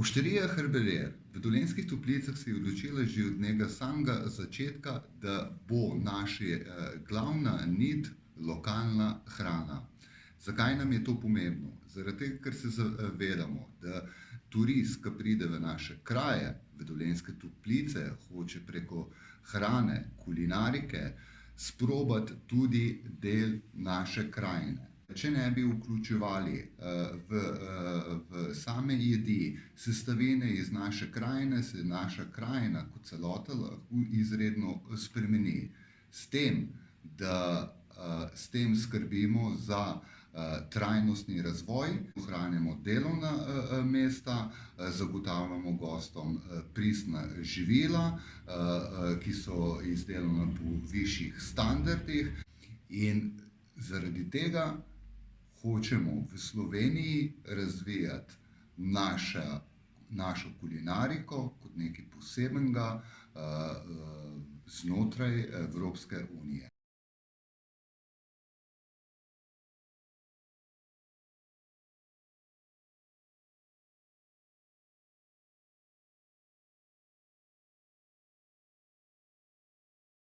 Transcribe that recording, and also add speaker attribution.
Speaker 1: Ošterija Herbelier v Dolenjskih Toplicah se je odločila že od njega samega začetka, da bo naša glavna nit lokalna hrana. Zakaj nam je to pomembno? Zaradi tega, ker se zavedamo, da turist, ki pride v naše kraje, v Dolenjske Toplice, hoče preko hrane, kulinarike, sprobati tudi del naše krajine. Če ne bi vključevali v same jedi sestavine iz naše krajine, se naša krajina kot celota lahko izredno spremeni. S tem, da s tem skrbimo za trajnostni razvoj, ohranjamo delovna mesta, zagotavljamo gostom pristna živila, ki so izdelana po višjih standardih, in zaradi tega hočemo v Sloveniji razvijati našo kulinariko kot nekaj posebnega znotraj Evropske unije.